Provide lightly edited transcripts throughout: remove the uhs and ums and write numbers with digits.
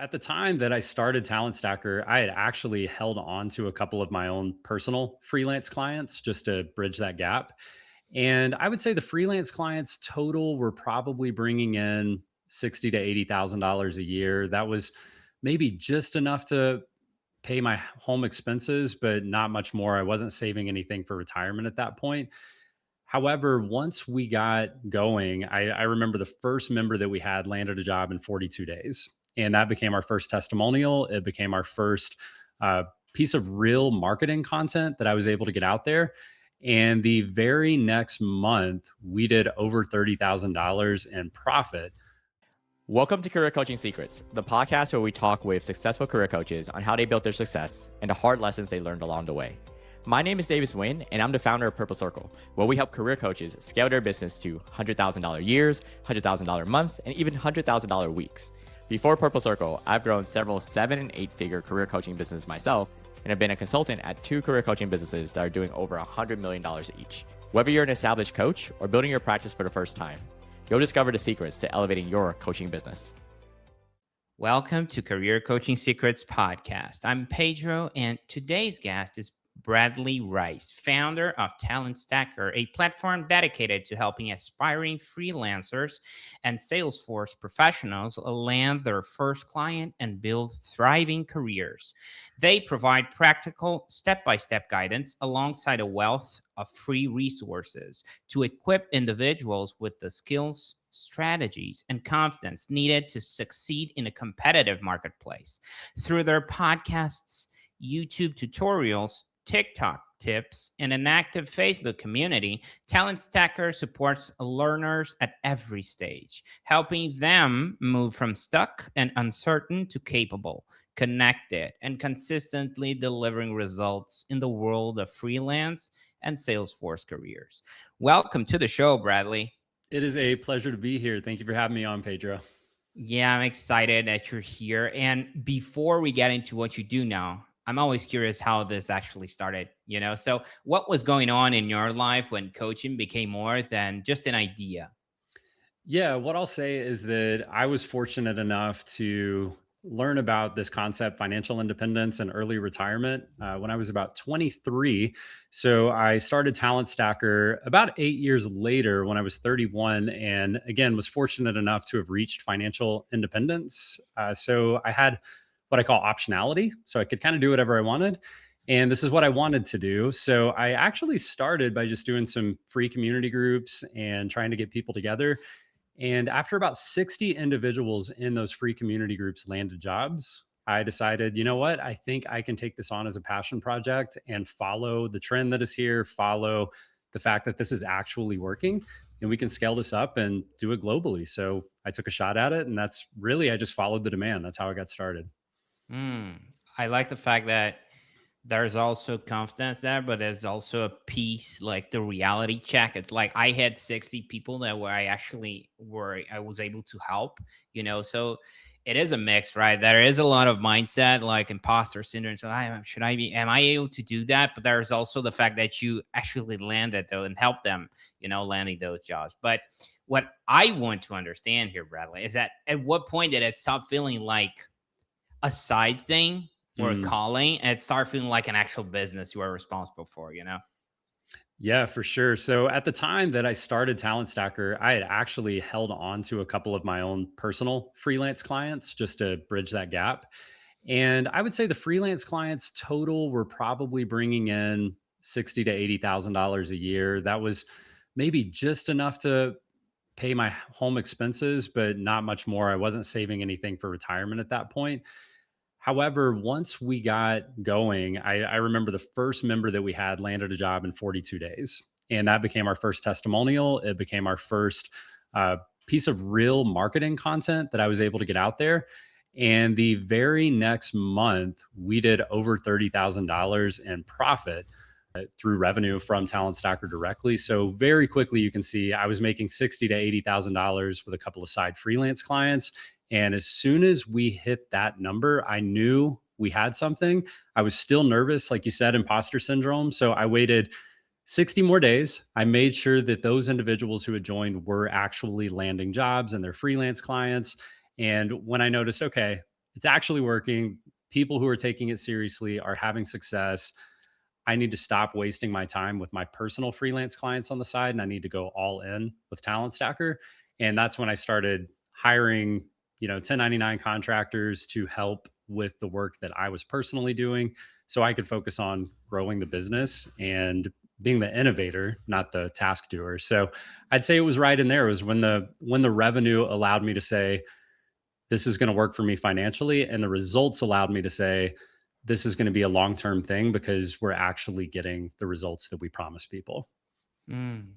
At the time that I started Talent Stacker, I had actually held on to a couple of my own personal freelance clients just to bridge that gap. And I would say the freelance clients total were probably bringing in 60 to $80,000 a year. That was maybe just enough to pay my home expenses, but not much more. I wasn't saving anything for retirement at that point. However, once we got going, I remember the first member that we had landed a job in 42 days. And that became our first testimonial. It became our first uh, piece of real marketing content that I was able to get out there. And the very next month, we did over $30,000 in profit. Welcome to Career Coaching Secrets, the podcast where we talk with successful career coaches on how they built their success and the hard lessons they learned along the way. My name is Davis Nguyen, and I'm the founder of Purple Circle, where we help career coaches scale their business to $100,000 years, $100,000 months, and even $100,000 weeks. Before Purple Circle, I've grown several 7- and 8-figure career coaching businesses myself, and have been a consultant at 2 career coaching businesses that are doing over $100 million each. Whether you're an established coach or building your practice for the first time, you'll discover the secrets to elevating your coaching business. Welcome to Career Coaching Secrets Podcast. I'm Pedro, and today's guest is Bradley Rice, founder of Talent Stacker, a platform dedicated to helping aspiring freelancers and Salesforce professionals land their first client and build thriving careers. They provide practical, step-by-step guidance alongside a wealth of free resources to equip individuals with the skills, strategies, and confidence needed to succeed in a competitive marketplace. Through their podcasts, YouTube tutorials, TikTok tips, and an active Facebook community, Talent Stacker supports learners at every stage, helping them move from stuck and uncertain to capable, connected, and consistently delivering results in the world of freelance and Salesforce careers. Welcome to the show, Bradley. It is a pleasure to be here. Thank you for having me on, Pedro. Yeah, I'm excited that you're here. And before we get into what you do now, I'm always curious how this actually started. So what was going on in your life when coaching became more than just an idea? Yeah, what I'll say is that I was fortunate enough to learn about this concept, financial independence and early retirement, when I was about 23. So I started Talent Stacker about 8 years later when I was 31. And again, was fortunate enough to have reached financial independence. So I had what I call optionality. So I could kind of do whatever I wanted. And this is what I wanted to do. So I actually started by just doing some free community groups and trying to get people together. And after about 60 individuals in those free community groups landed jobs, I decided, you know what? I think I can take this on as a passion project and follow the trend that is here, follow the fact that this is actually working, and we can scale this up and do it globally. So I took a shot at it. And that's really, I just followed the demand. That's how I got started. Mm, I like the fact that there's also confidence there, but there's also a piece like the reality check. It's like I had 60 people that were I was able to help. So it is a mix, right? There is a lot of mindset like imposter syndrome. So am I able to do that? But there's also the fact that you actually landed though and help them, landing those jobs. But what I want to understand here, Bradley, is that at what point did it stop feeling like a side thing or a Mm. calling and start feeling like an actual business you are responsible for? Yeah, for sure. So at the time that I started Talent Stacker, I had actually held on to a couple of my own personal freelance clients just to bridge that gap. And I would say the freelance clients total were probably bringing in 60 to $80,000 a year. That was maybe just enough to pay my home expenses, but not much more. I wasn't saving anything for retirement at that point. However, once we got going, I remember the first member that we had landed a job in 42 days. And that became our first testimonial. It became our first piece of real marketing content that I was able to get out there. And the very next month, we did over $30,000 in profit through revenue from Talent Stacker directly. So very quickly, you can see I was making 60 to $80,000 with a couple of side freelance clients. And as soon as we hit that number, I knew we had something. I was still nervous, like you said, imposter syndrome. So I waited 60 more days. I made sure that those individuals who had joined were actually landing jobs and their freelance clients. And when I noticed, okay, It's actually working. People who are taking it seriously are having success. I need to stop wasting my time with my personal freelance clients on the side, and I need to go all in with Talent Stacker. And that's when I started hiring, 1099 contractors to help with the work that I was personally doing so I could focus on growing the business and being the innovator, not the task doer. So I'd say it was right in there. It was when the revenue allowed me to say, this is going to work for me financially. And the results allowed me to say, this is going to be a long term thing because we're actually getting the results that we promise people. Mm,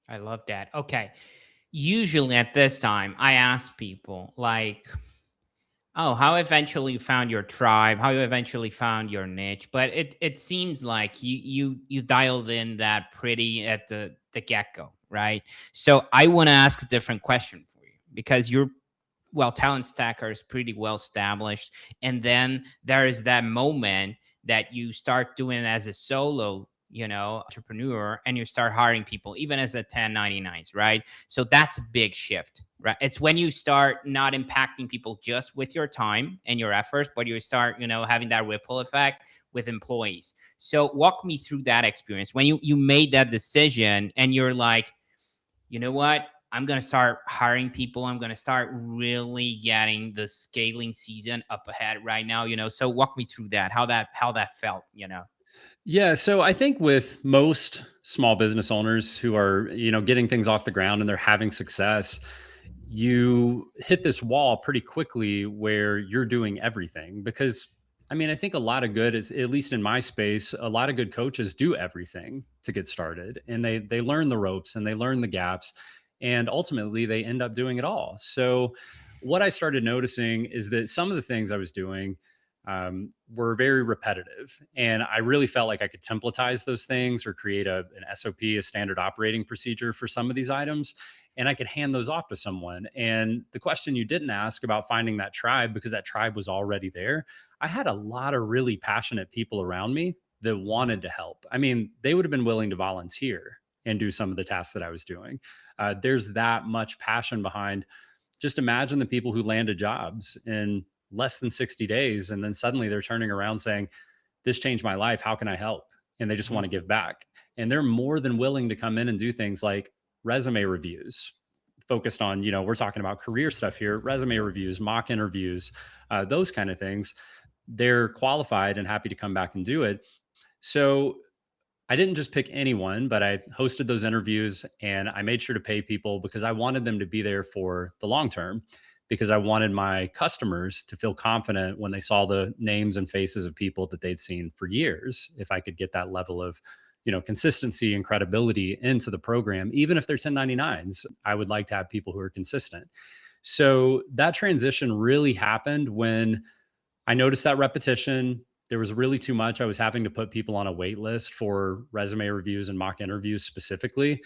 I love that. Okay. Usually at this time, I ask people like, oh, how eventually you found your tribe, how you eventually found your niche. But it seems like you dialed in that pretty at the get-go, right? So I want to ask a different question for you because you're well, talent stacker is pretty well established. And then there is that moment that you start doing it as a solo, entrepreneur, and you start hiring people, even as a 1099s, right? So that's a big shift, right? It's when you start not impacting people just with your time and your efforts, but you start, having that ripple effect with employees. So walk me through that experience when you made that decision and you're like, you know what? I'm going to start hiring people. I'm going to start really getting the scaling season up ahead right now, So walk me through that, how that felt. Yeah, so I think with most small business owners who are, getting things off the ground and they're having success, you hit this wall pretty quickly where you're doing everything because I mean, I think a lot of good is, at least in my space, a lot of good coaches do everything to get started and they learn the ropes and they learn the gaps and ultimately they end up doing it all. So what I started noticing is that some of the things I was doing were very repetitive. And I really felt like I could templatize those things or create an SOP, a standard operating procedure for some of these items. And I could hand those off to someone. And the question you didn't ask about finding that tribe, because that tribe was already there, I had a lot of really passionate people around me that wanted to help. I mean, they would have been willing to volunteer and do some of the tasks that I was doing. There's that much passion behind. Just imagine the people who landed jobs in less than 60 days and then suddenly they're turning around saying, this changed my life, how can I help? And they just want to Mhm. give back, and they're more than willing to come in and do things like resume reviews focused on, we're talking about career stuff here, resume reviews, mock interviews, those kind of things. They're qualified and happy to come back and do it. So I didn't just pick anyone, but I hosted those interviews and I made sure to pay people because I wanted them to be there for the long term, because I wanted my customers to feel confident when they saw the names and faces of people that they'd seen for years. If I could get that level of, consistency and credibility into the program, even if they're 1099s, I would like to have people who are consistent. So that transition really happened when I noticed that repetition. There was really too much. I was having to put people on a wait list for resume reviews and mock interviews specifically.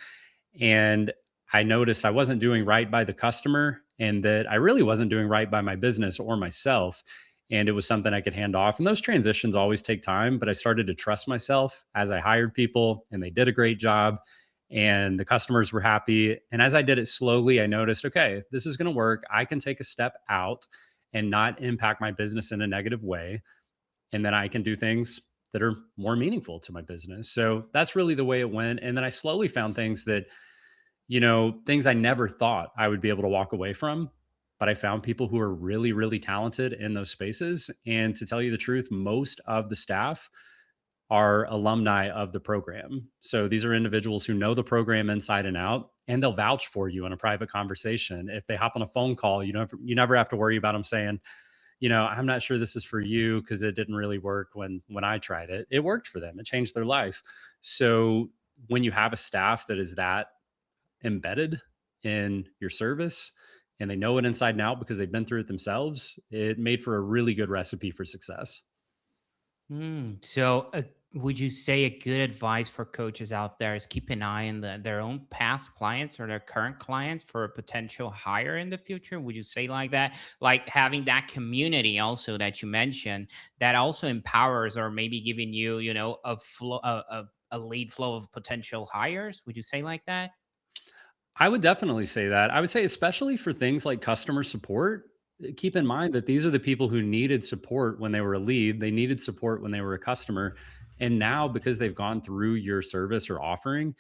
And I noticed I wasn't doing right by the customer and that I really wasn't doing right by my business or myself. And it was something I could hand off. And those transitions always take time, but I started to trust myself as I hired people and they did a great job and the customers were happy. And as I did it slowly, I noticed, okay, this is going to work. I can take a step out and not impact my business in a negative way. And then I can do things that are more meaningful to my business. So that's really the way it went. And then I slowly found things that, things I never thought I would be able to walk away from. But I found people who are really, really talented in those spaces. And to tell you the truth, most of the staff are alumni of the program. So these are individuals who know the program inside and out, and they'll vouch for you in a private conversation. If they hop on a phone call, you never have to worry about them saying, I'm not sure this is for you because it didn't really work when I tried it. It worked for them. It changed their life. So when you have a staff that is that embedded in your service and they know it inside and out because they've been through it themselves, it made for a really good recipe for success. So, would you say a good advice for coaches out there is keep an eye on their own past clients or their current clients for a potential hire in the future? Would you say like that? Like having that community also that you mentioned that also empowers or maybe giving you, a flow, a lead flow of potential hires? Would you say like that? I would definitely say that. I would say, especially for things like customer support, keep in mind that these are the people who needed support when they were a lead, they needed support when they were a customer. And now, because they've gone through your service or offering,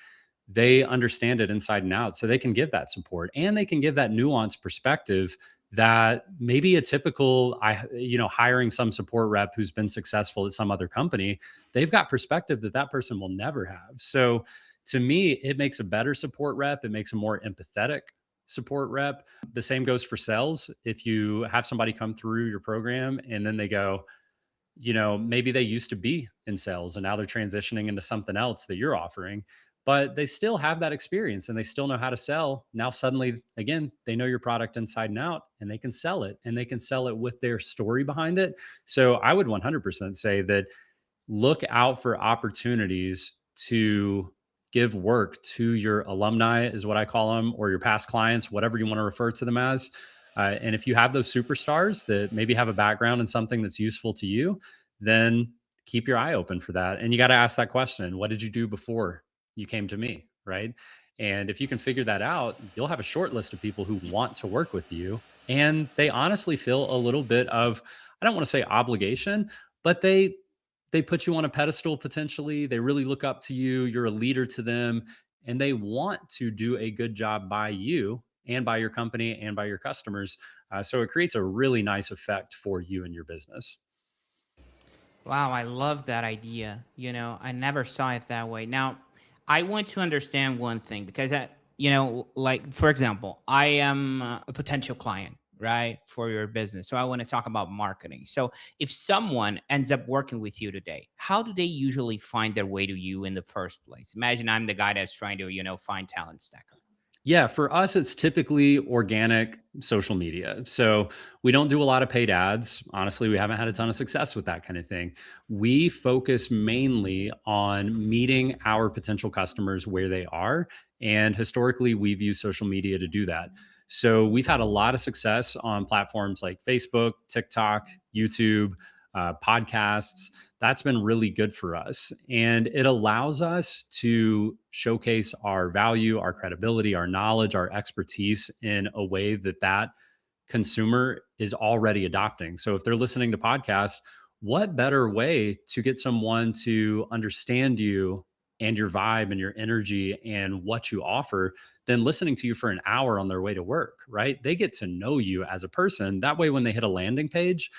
they understand it inside and out. So they can give that support and they can give that nuanced perspective that maybe a typical hiring some support rep who's been successful at some other company, they've got perspective that that person will never have. So to me, it makes a better support rep, it makes a more empathetic support rep. The same goes for sales. If you have somebody come through your program and then they go, maybe they used to be in sales and now they're transitioning into something else that you're offering, but they still have that experience and they still know how to sell. Now, suddenly, again, they know your product inside and out and they can sell it and they can sell it with their story behind it. So I would 100% say that look out for opportunities to give work to your alumni, is what I call them, or your past clients, whatever you want to refer to them as. And if you have those superstars that maybe have a background in something that's useful to you, then keep your eye open for that. And you got to ask that question: what did you do before you came to me? Right. And if you can figure that out, you'll have a short list of people who want to work with you. And they honestly feel a little bit of, I don't want to say obligation, but they put you on a pedestal potentially. They really look up to you. You're a leader to them, and they want to do a good job by you and by your company and by your customers. So it creates a really nice effect for you and your business. Wow, I love that idea. I never saw it that way. Now, I want to understand one thing because, like, for example, I am a potential client, right, for your business. So I want to talk about marketing. So if someone ends up working with you today, how do they usually find their way to you in the first place? Imagine I'm the guy that's trying to, find talent stacker. Yeah, for us, it's typically organic social media. So we don't do a lot of paid ads. Honestly, we haven't had a ton of success with that kind of thing. We focus mainly on meeting our potential customers where they are. And historically, we've used social media to do that. So we've had a lot of success on platforms like Facebook, TikTok, YouTube, podcasts. That's been really good for us. And it allows us to showcase our value, our credibility, our knowledge, our expertise in a way that that consumer is already adopting. So if they're listening to podcasts, what better way to get someone to understand you and your vibe and your energy and what you offer than listening to you for an hour on their way to work, right? They get to know you as a person. That way, when they hit a landing page,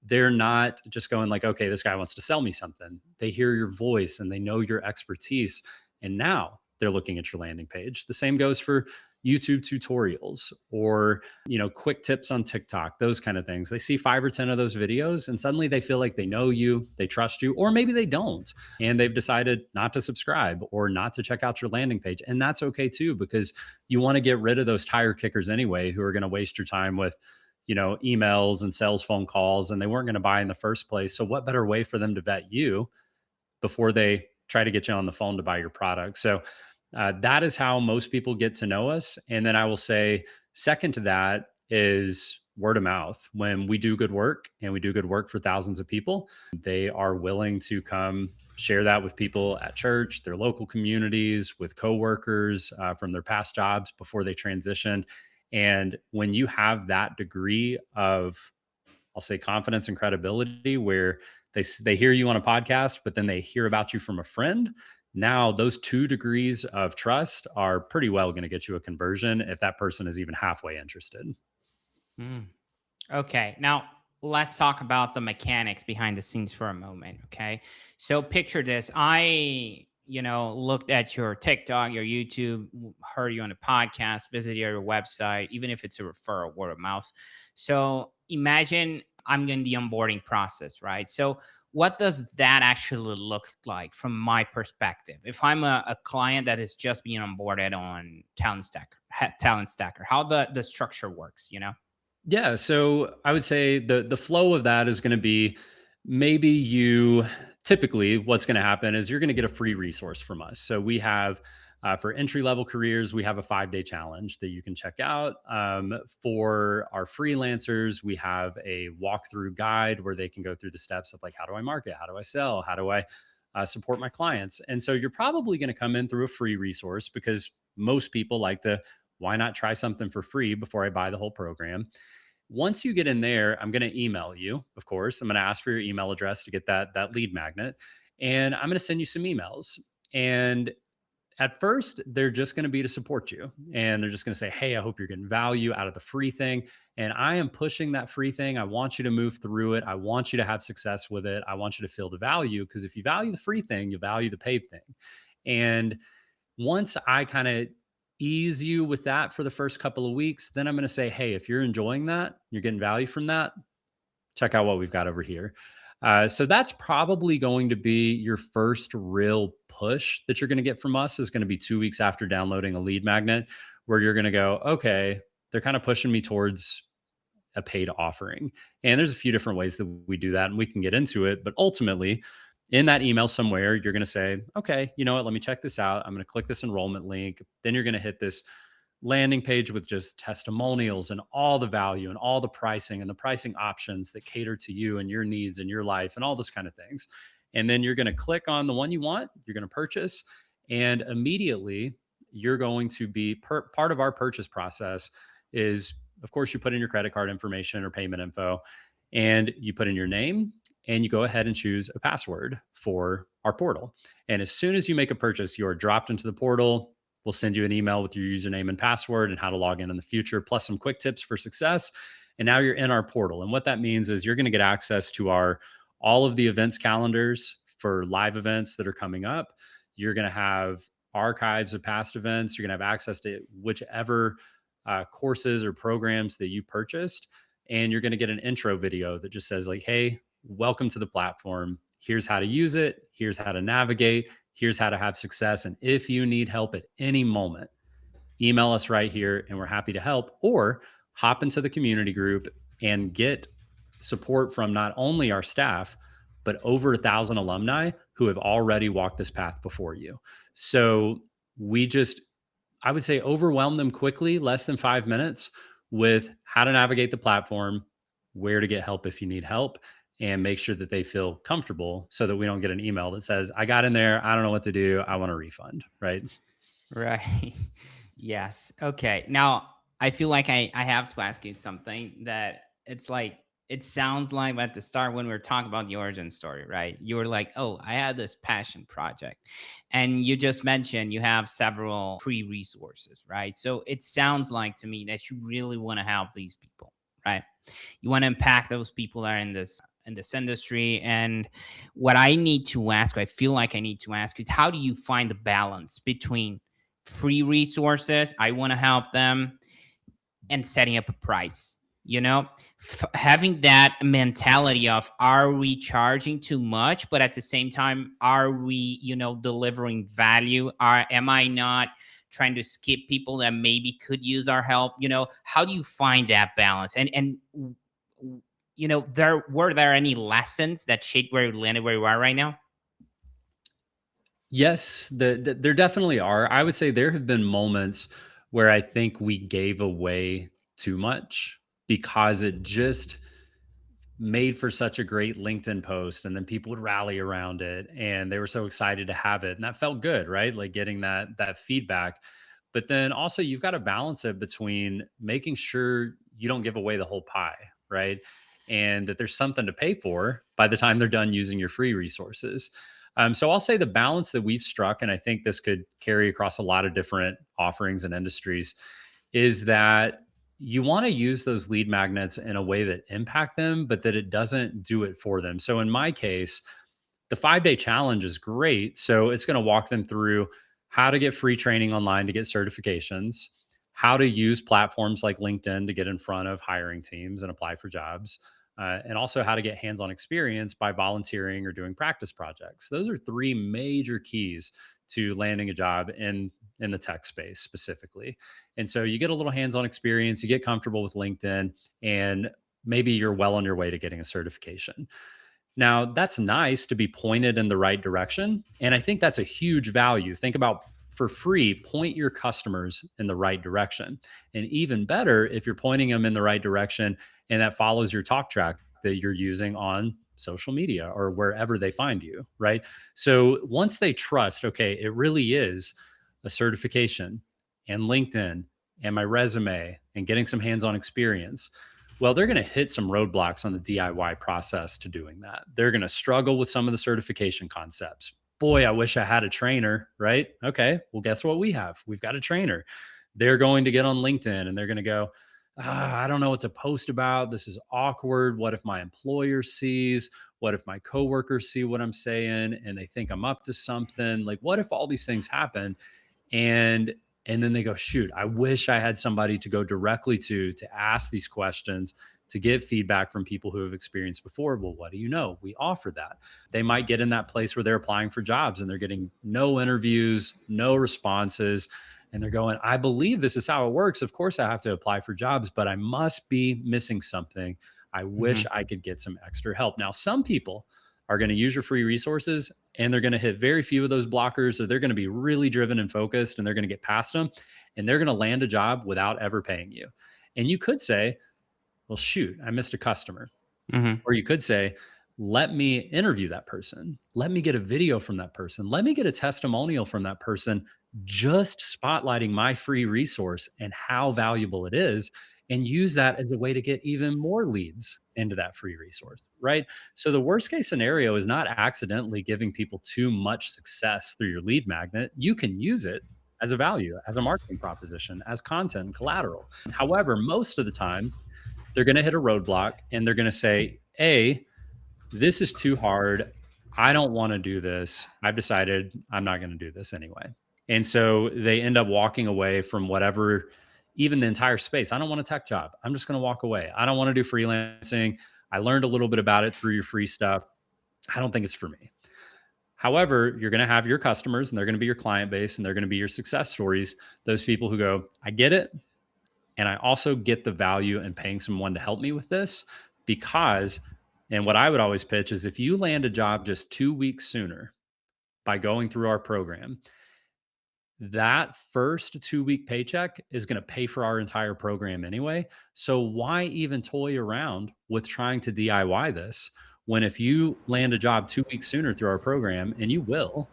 they're not just going like, okay, this guy wants to sell me something. They hear your voice and they know your expertise. And now they're looking at your landing page. The same goes for YouTube tutorials or, quick tips on TikTok, those kind of things. They see 5 or 10 of those videos and suddenly they feel like they know you, they trust you, or maybe they don't. And they've decided not to subscribe or not to check out your landing page. And that's okay too, because you want to get rid of those tire kickers anyway, who are going to waste your time with emails and sales phone calls, and they weren't going to buy in the first place. So what better way for them to vet you before they try to get you on the phone to buy your product? So that is how most people get to know us. And then I will say, second to that is word of mouth. When we do good work and we do good work for thousands of people, they are willing to come share that with people at church, their local communities, with coworkers from their past jobs before they transitioned. And when you have that degree of, I'll say, confidence and credibility, where they hear you on a podcast, but then they hear about you from a friend. Now those 2 degrees of trust are pretty well going to get you a conversion if that person is even halfway interested. Mm. Okay, now let's talk about the mechanics behind the scenes for a moment. Okay, so picture this: I, looked at your TikTok, your YouTube, heard you on a podcast, visited your website, even if it's a referral, word of mouth. So imagine I'm in the onboarding process, right? So what does that actually look like from my perspective? If I'm a client that is just being onboarded on Talent Stacker, how the structure works. Yeah, so I would say the flow of that is going to be, maybe you, typically what's going to happen is you're going to get a free resource from us. So we have, for entry level careers, we have a 5-day challenge that you can check out. For our freelancers, we have a walkthrough guide where they can go through the steps of like, how do I market? How do I sell? How do I support my clients? And so you're probably going to come in through a free resource because most people like to, why not try something for free before I buy the whole program? Once you get in there, I'm going to email you, of course. I'm going to ask for your email address to get that lead magnet, and I'm going to send you some emails. And at first, they're just going to be to support you. And they're just going to say, hey, I hope you're getting value out of the free thing. And I am pushing that free thing. I want you to move through it. I want you to have success with it. I want you to feel the value, because if you value the free thing, you value the paid thing. And once I kind of ease you with that for the first couple of weeks, then I'm going to say, hey, if you're enjoying that, you're getting value from that, check out what we've got over here. So that's probably going to be your first real push that you're going to get from us, is going to be 2 weeks after downloading a lead magnet, where you're going to go, okay, they're kind of pushing me towards a paid offering. And there's a few different ways that we do that, and we can get into it. But ultimately, in that email somewhere, you're going to say, okay, you know what, let me check this out. I'm going to click this enrollment link. Then you're going to hit this landing page with just testimonials and all the value and all the pricing and the pricing options that cater to you and your needs and your life and all those kind of things. And then you're going to click on the one you want, you're going to purchase, and immediately you're going to be part of our purchase process is, of course, you put in your credit card information or payment info, and you put in your name, and you go ahead and choose a password for our portal. And as soon as you make a purchase, you are dropped into the portal. We'll send you an email with your username and password and how to log in the future, plus some quick tips for success. And now you're in our portal. And what that means is you're going to get access to our all of the events calendars for live events that are coming up. You're going to have archives of past events. You're going to have access to whichever courses or programs that you purchased. And you're going to get an intro video that just says, like, hey, welcome to the platform. Here's how to use it. Here's how to navigate. Here's how to have success. And if you need help at any moment, email us right here and we're happy to help. Or hop into the community group and get support from not only our staff, but over 1,000 alumni who have already walked this path before you. So we just, I would say, overwhelm them quickly, less than 5 minutes, with how to navigate the platform, where to get help if you need help, and make sure that they feel comfortable so that we don't get an email that says, I got in there, I don't know what to do, I want a refund, right? Right. Yes. Okay. Now, I feel like I have to ask you something that it's like, it sounds like at the start when we were talking about the origin story, right? You were like, oh, I had this passion project. And you just mentioned you have several free resources, right? So it sounds like to me that you really want to help these people, right? You want to impact those people that are in this industry. And what I need to ask, I feel like I need to ask, is how do you find the balance between free resources, I want to help them, and setting up a price? You know, having that mentality of, are we charging too much, but at the same time, are we, delivering value? Am I not trying to skip people that maybe could use our help? How do you find that balance? Were there any lessons that shaped where you landed where you are right now? Yes, there definitely are. I would say there have been moments where I think we gave away too much because it just made for such a great LinkedIn post, and then people would rally around it and they were so excited to have it, and that felt good, right? Like getting that feedback. But then also you've got to balance it between making sure you don't give away the whole pie, right? And that there's something to pay for by the time they're done using your free resources. So I'll say the balance that we've struck, and I think this could carry across a lot of different offerings and industries, is that you want to use those lead magnets in a way that impact them, but that it doesn't do it for them. So in my case, the 5-day challenge is great. So it's going to walk them through how to get free training online to get certifications, how to use platforms like LinkedIn to get in front of hiring teams and apply for jobs, and also how to get hands on experience by volunteering or doing practice projects. Those are three major keys to landing a job in the tech space specifically. And so you get a little hands on experience, you get comfortable with LinkedIn, and maybe you're well on your way to getting a certification. Now, that's nice to be pointed in the right direction. And I think that's a huge value. Think about, for free, point your customers in the right direction. And even better, if you're pointing them in the right direction and that follows your talk track that you're using on social media or wherever they find you, right? So once they trust, okay, it really is a certification and LinkedIn and my resume and getting some hands on experience. Well, they're going to hit some roadblocks on the DIY process to doing that. They're going to struggle with some of the certification concepts. Boy, I wish I had a trainer, right? Okay, well, guess what we have? We've got a trainer. They're going to get on LinkedIn and they're going to go, I don't know what to post about. This is awkward. What if my employer sees? What if my coworkers see what I'm saying and they think I'm up to something? Like, what if all these things happen? and and then they go, shoot, I wish I had somebody to go directly to ask these questions, to get feedback from people who have experienced before. Well, what do you know? We offer that. They might get in that place where they're applying for jobs and they're getting no interviews, no responses, and they're going, I believe this is how it works. Of course I have to apply for jobs, but I must be missing something. I wish Mhm. I could get some extra help. Now some people are going to use your free resources and they're going to hit very few of those blockers, or they're going to be really driven and focused and they're going to get past them, and they're going to land a job without ever paying you. And you could say, well, shoot, I missed a customer. Mhm. Or you could say, let me interview that person. Let me get a video from that person. Let me get a testimonial from that person, just spotlighting my free resource and how valuable it is, and use that as a way to get even more leads into that free resource, right? So the worst case scenario is not accidentally giving people too much success through your lead magnet. You can use it as a value, as a marketing proposition, as content and collateral. However, most of the time, they're going to hit a roadblock and they're going to say, A, this is too hard. I don't want to do this. I've decided I'm not going to do this anyway. And so they end up walking away from whatever, even the entire space. I don't want a tech job. I'm just going to walk away. I don't want to do freelancing. I learned a little bit about it through your free stuff. I don't think it's for me. However, you're going to have your customers and they're going to be your client base and they're going to be your success stories. Those people who go, I get it. And I also get the value in paying someone to help me with this because, and what I would always pitch is if you land a job just 2 weeks sooner by going through our program, that first 2 week paycheck is going to pay for our entire program anyway. So why even toy around with trying to DIY this when if you land a job 2 weeks sooner through our program, and you will,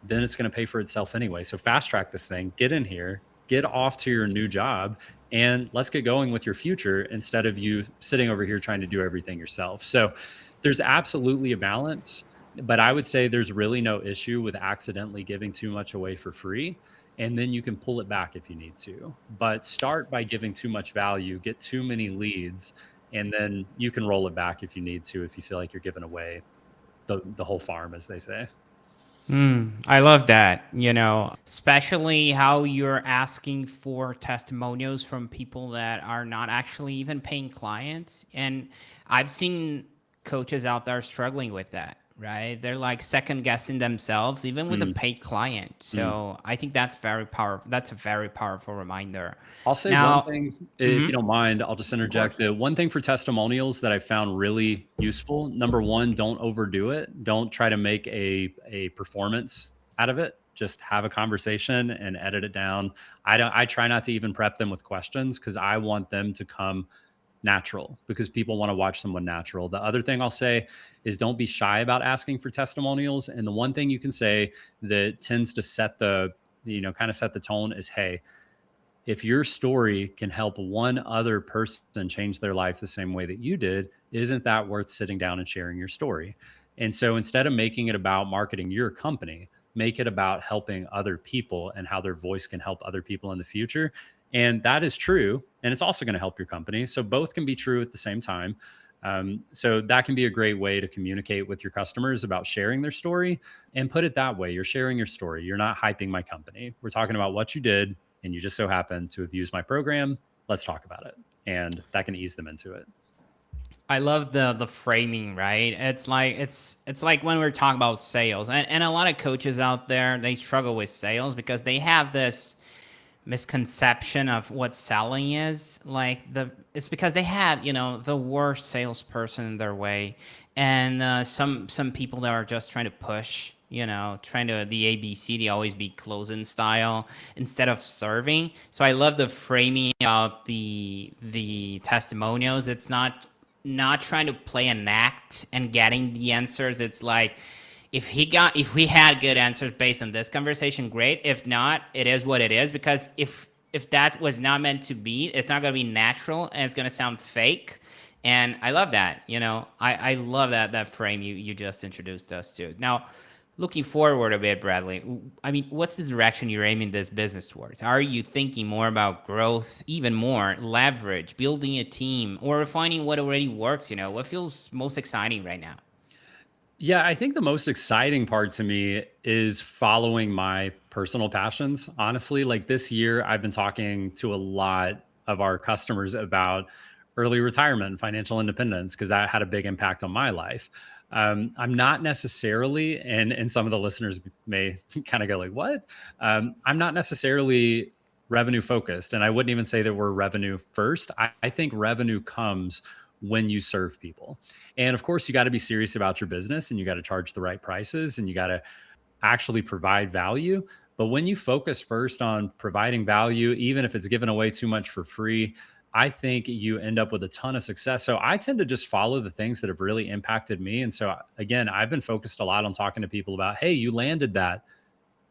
then it's going to pay for itself anyway. So fast track this thing, get in here, get off to your new job, and let's get going with your future instead of you sitting over here trying to do everything yourself. So there's absolutely a balance, but I would say there's really no issue with accidentally giving too much away for free. And then you can pull it back if you need to. But start by giving too much value, get too many leads, and then you can roll it back if you need to, if you feel like you're giving away the whole farm, as they say. I love that, especially how you're asking for testimonials from people that are not actually even paying clients. And I've seen coaches out there struggling with that, right? They're like second guessing themselves, even with a Mm, paid client. mm. So I think that's very powerful. That's a very powerful reminder. I'll say one Now, thing, if you mhm, don't mind, I'll just of course. interject. The one thing for testimonials that I found really useful, number one, don't overdo it. Don't try to make a performance out of it. Just have a conversation and edit it down. I try not to even prep them with questions because I want them to come natural, because people want to watch someone natural. The other thing I'll say is don't be shy about asking for testimonials. And the one thing you can say that tends to set kind of set the tone is, hey, if your story can help one other person change their life the same way that you did, isn't that worth sitting down and sharing your story? And so instead of making it about marketing your company, make it about helping other people and how their voice can help other people in the future. And that is true. And it's also going to help your company. So both can be true at the same time. So that can be a great way to communicate with your customers about sharing their story, and put it that way. You're sharing your story. You're not hyping my company. We're talking about what you did and you just so happen to have used my program. Let's talk about it. And that can ease them into it. I love the framing, right? It's like when we're talking about sales, and a lot of coaches out there, they struggle with sales because they have this misconception of what selling is. It's because they had the worst salesperson in their way, and some people that are just trying to push, trying to the ABCD always be closing style instead of serving. So I love the framing of the testimonials. It's not trying to play an act and getting the answers. It's like, if we had good answers based on this conversation, great. If not, it is what it is. Because if if that was not meant to be, it's not going to be natural and it's going to sound fake. And I love that. I love that frame you just introduced us to. Now, looking forward a bit, Bradley, I mean, what's the direction you're aiming this business towards? Are you thinking more about growth, even more leverage, building a team, or refining what already works? What feels most exciting right now? Yeah, I think the most exciting part to me is following my personal passions. Honestly, like this year, I've been talking to a lot of our customers about early retirement and financial independence because that had a big impact on my life. I'm not necessarily, and some of the listeners may kind of go like, "What?" I'm not necessarily revenue focused, and I wouldn't even say that we're revenue first. I think revenue comes when you serve people. And of course, you got to be serious about your business and you got to charge the right prices and you got to actually provide value. But when you focus first on providing value, even if it's given away too much for free, I think you end up with a ton of success. So I tend to just follow the things that have really impacted me. And so, again, I've been focused a lot on talking to people about, hey, you landed that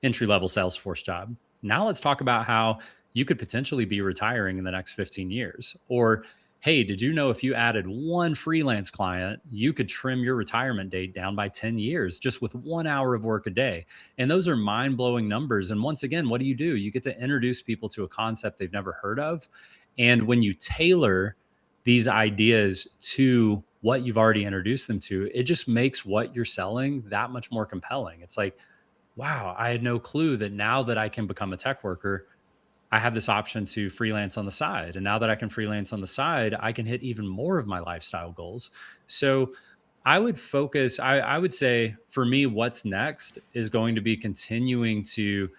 entry level Salesforce job. Now let's talk about how you could potentially be retiring in the next 15 years. Or, hey, did you know if you added one freelance client, you could trim your retirement date down by 10 years just with 1 hour of work a day? And those are mind blowing numbers. And once again, what do? You get to introduce people to a concept they've never heard of. And when you tailor these ideas to what you've already introduced them to, it just makes what you're selling that much more compelling. It's like, wow, I had no clue that now that I can become a tech worker, I have this option to freelance on the side. And now that I can freelance on the side, I can hit even more of my lifestyle goals. So I would say for me, what's next is going to be continuing to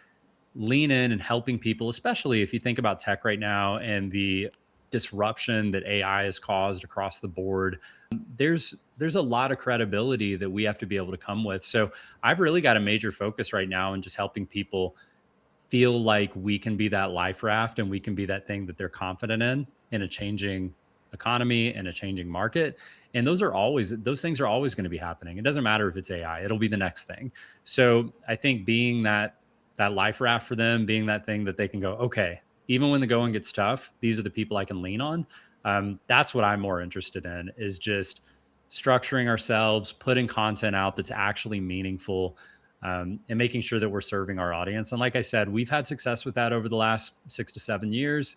lean in and helping people, especially if you think about tech right now and the disruption that AI has caused across the board. There's a lot of credibility that we have to be able to come with. So I've really got a major focus right now in just helping people feel like we can be that life raft and we can be that thing that they're confident in a changing economy and a changing market. And those things are always going to be happening. It doesn't matter if it's AI, it'll be the next thing. So I think being that life raft for them, being that thing that they can go, okay, even when the going gets tough, these are the people I can lean on. That's what I'm more interested in is just structuring ourselves, putting content out that's actually meaningful, and making sure that we're serving our audience. And like I said, we've had success with that over the last 6 to 7 years.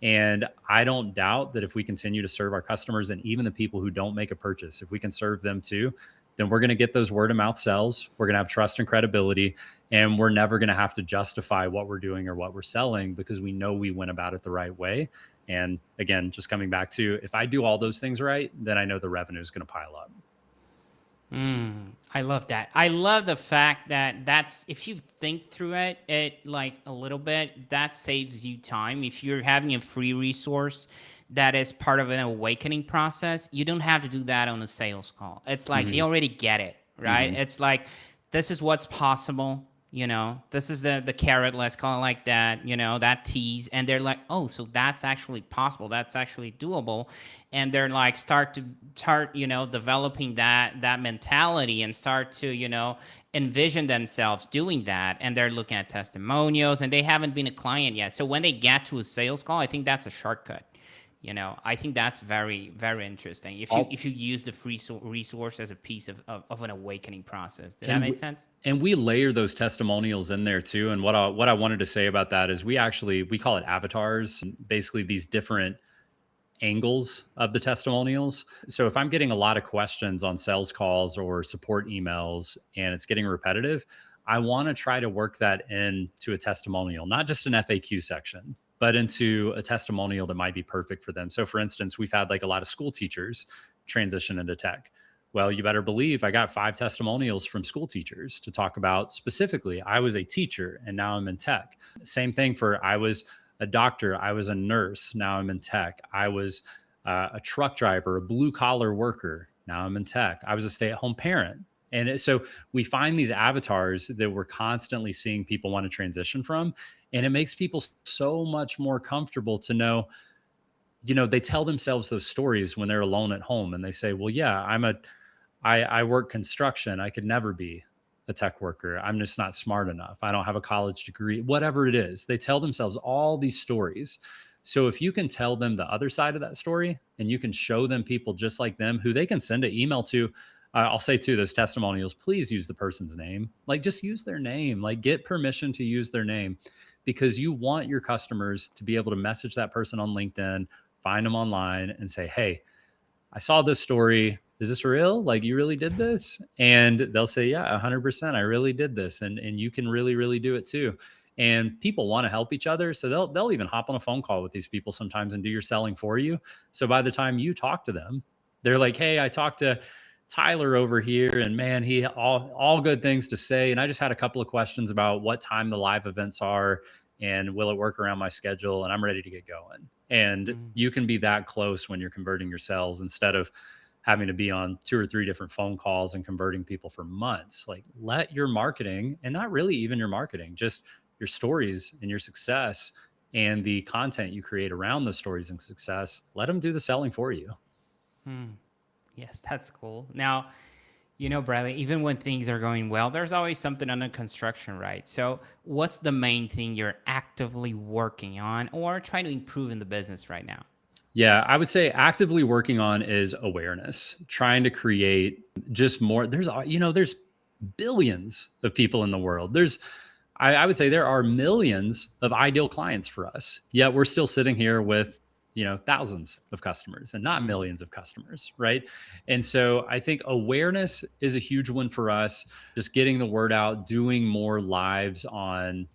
And I don't doubt that if we continue to serve our customers and even the people who don't make a purchase, if we can serve them too, then we're going to get those word of mouth sales. We're going to have trust and credibility, and we're never going to have to justify what we're doing or what we're selling because we know we went about it the right way. And again, just coming back to if I do all those things right, then I know the revenue is going to pile up. I love that. I love the fact that that's if you think through it like a little bit, that saves you time. If you're having a free resource that is part of an awakening process, you don't have to do that on a sales call. It's like they Hmm. already get it, right? Hmm. It's like this is what's possible. This is the carrot, let's call it like that, that tease. And they're like, oh, so that's actually possible. That's actually doable. And they're like, start, developing that mentality and start to, envision themselves doing that. And they're looking at testimonials and they haven't been a client yet. So when they get to a sales call, I think that's a shortcut. I think that's very, very interesting. If you use the free resource as a piece of an awakening process, did that And make we, sense? and we layer those testimonials in there too. And what I wanted to say about that is we call it avatars, basically these different angles of the testimonials. So if I'm getting a lot of questions on sales calls or support emails and it's getting repetitive, I want to try to work that into a testimonial, not just an FAQ section, but into a testimonial that might be perfect for them. So for instance, we've had like a lot of school teachers transition into tech. Well, you better believe I got 5 testimonials from school teachers to talk about specifically, I was a teacher and now I'm in tech. Same thing for I was a doctor, I was a nurse, now I'm in tech. I was a truck driver, a blue collar worker, now I'm in tech. I was a stay at home parent. So we find these avatars that we're constantly seeing people want to transition from. And it makes people so much more comfortable to know, they tell themselves those stories when they're alone at home and they say, well, yeah, I work construction. I could never be a tech worker. I'm just not smart enough. I don't have a college degree, whatever it is. They tell themselves all these stories. So if you can tell them the other side of that story and you can show them people just like them who they can send an email to, I'll say too, those testimonials, please use the person's name. Like just use their name, like get permission to use their name because you want your customers to be able to message that person on LinkedIn, find them online and say, hey, I saw this story. Is this real? Like you really did this? And they'll say, yeah, 100%. I really did this. And you can really, really do it too. And people want to help each other. So they'll even hop on a phone call with these people sometimes and do your selling for you. So by the time you talk to them, they're like, hey, I talked to Tyler over here and man, he all good things to say. And I just had a couple of questions about what time the live events are and will it work around my schedule? And I'm ready to get going. And Mm. you can be that close when you're converting your sales instead of having to be on 2 or 3 different phone calls and converting people for months. Like let your marketing and not really even your marketing, just your stories and your success and the content you create around those stories and success, let them do the selling for you. Mm. Yes, that's cool. Now, Bradley, even when things are going well, there's always something under construction, right? So, what's the main thing you're actively working on or trying to improve in the business right now? Yeah, I would say actively working on is awareness, trying to create just more. There's billions of people in the world. I would say there are millions of ideal clients for us. Yet we're still sitting here with, thousands of customers and not Mm. millions of customers, right? And so I think awareness is a huge one for us. Just getting the word out, doing more lives on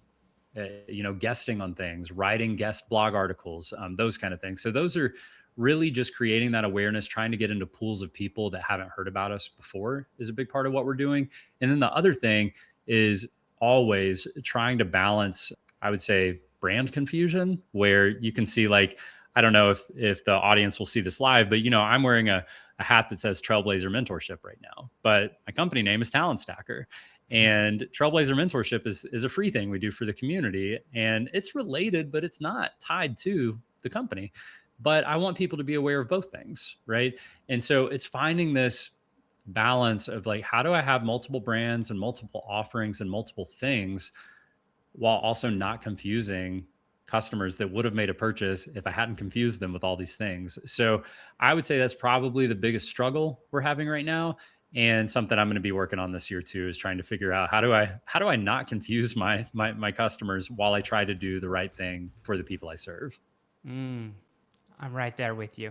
guesting on things, writing guest blog articles, those kind of things. So those are really just creating that awareness, trying to get into pools of people that haven't heard about us before is a big part of what we're doing. And then the other thing is always trying to balance, I would say, brand confusion, where you can see like, I don't know if the audience will see this live, but I'm wearing a hat that says Trailblazer Mentorship right now, but my company name is Talent Stacker. And Trailblazer Mentorship is a free thing we do for the community. And it's related, but it's not tied to the company. But I want people to be aware of both things. Right. And so it's finding this balance of like, how do I have multiple brands and multiple offerings and multiple things while also not confusing customers that would have made a purchase if I hadn't confused them with all these things. So I would say that's probably the biggest struggle we're having right now. And something I'm going to be working on this year too is trying to figure out how do I not confuse my customers while I try to do the right thing for the people I serve. Mm. I'm right there with you.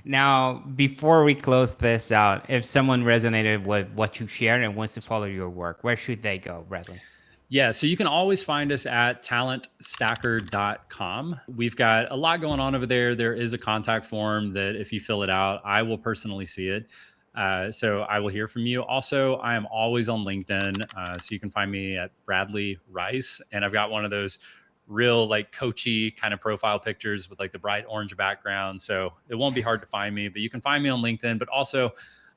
Now, before we close this out, if someone resonated with what you shared and wants to follow your work, where should they go, Bradley? Yeah, so you can always find us at talentstacker.com. We've got a lot going on over there. There is a contact form that if you fill it out, I will personally see it. So I will hear from you. Also, I am always on LinkedIn. So you can find me at Bradley Rice. And I've got one of those real like coachy kind of profile pictures with like the bright orange background. So it won't be hard to find me, but you can find me on LinkedIn, but also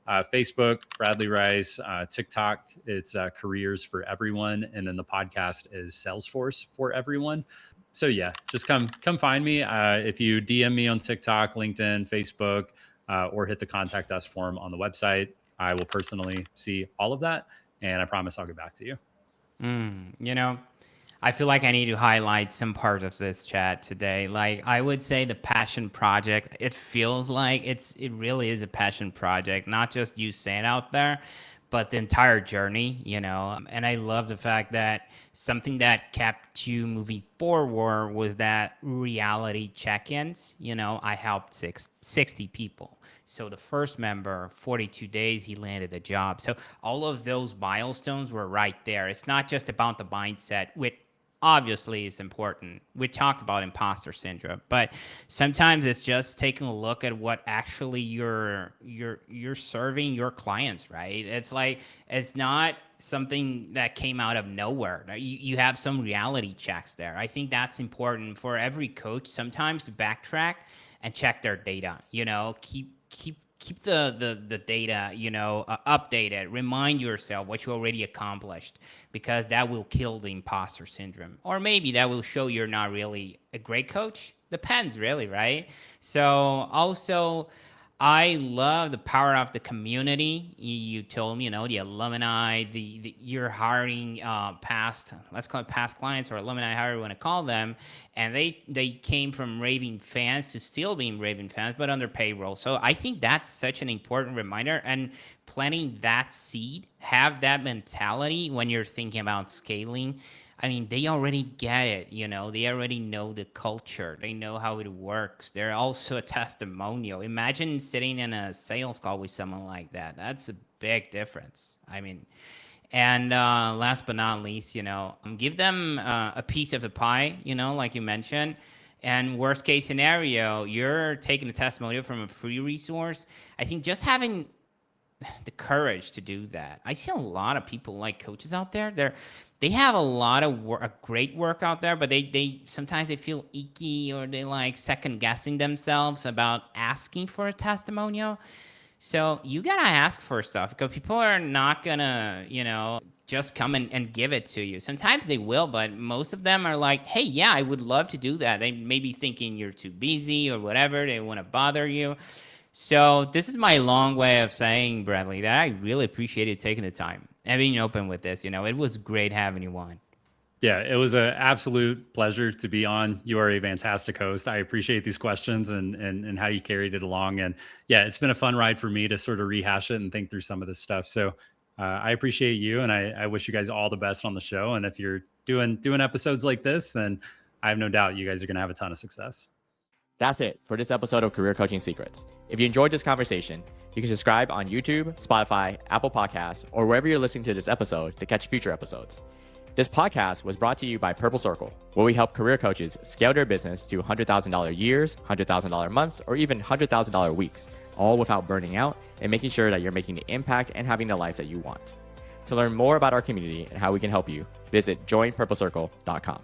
Facebook, Bradley Rice, TikTok, it's Careers for Everyone, and then the podcast is Salesforce for Everyone. So yeah, just come find me. If you DM me on TikTok, LinkedIn, Facebook, or hit the contact us form on the website, I will personally see all of that, and I promise I'll get back to you. Mm. I feel like I need to highlight some part of this chat today. Like I would say the passion project, it feels like it really is a passion project, not just you saying out there, but the entire journey. And I love the fact that something that kept you moving forward was that reality check-ins. I helped 60 people. So the first member, 42 days, he landed a job. So all of those milestones were right there. It's not just about the mindset, which obviously is important. We talked about imposter syndrome, but sometimes it's just taking a look at what actually you're serving your clients, right? It's like it's not something that came out of nowhere. You have some reality checks there. I think that's important for every coach sometimes to backtrack and check their data. Keep the data updated. Remind yourself what you already accomplished, because that will kill the imposter syndrome, or maybe that will show you're not really a great coach. Depends, really, right? So also, I love the power of the community. You told me, the alumni, you're hiring past, let's call it past clients or alumni, however you want to call them, and they came from raving fans to still being raving fans, but on their payroll. So I think that's such an important reminder, and planting that seed, have that mentality when you're thinking about scaling. I mean, they already get it, they already know the culture. They know how it works. They're also a testimonial. Imagine sitting in a sales call with someone like that. That's a big difference. I mean, and last but not least, give them a piece of the pie, like you mentioned. And worst case scenario, you're taking a testimonial from a free resource. I think just having the courage to do that. I see a lot of people like coaches out there. They have a lot of great work out there, but they sometimes they feel icky, or they like second guessing themselves about asking for a testimonial. So you gotta ask for stuff, because people are not gonna, just come and give it to you. Sometimes they will, but most of them are like, hey, yeah, I would love to do that. They may be thinking you're too busy or whatever. They want to bother you. So this is my long way of saying, Bradley, that I really appreciated taking the time and being open with this. It was great having you on. Yeah, it was an absolute pleasure to be on. You are a fantastic host. I appreciate these questions and how you carried it along. And yeah, it's been a fun ride for me to sort of rehash it and think through some of this stuff. So I appreciate you, and I wish you guys all the best on the show. And if you're doing episodes like this, then I have no doubt you guys are going to have a ton of success. That's it for this episode of Career Coaching Secrets. If you enjoyed this conversation, you can subscribe on YouTube, Spotify, Apple Podcasts, or wherever you're listening to this episode to catch future episodes. This podcast was brought to you by Purple Circle, where we help career coaches scale their business to $100,000 years, $100,000 months, or even $100,000 weeks, all without burning out and making sure that you're making the impact and having the life that you want. To learn more about our community and how we can help you, visit joinpurplecircle.com.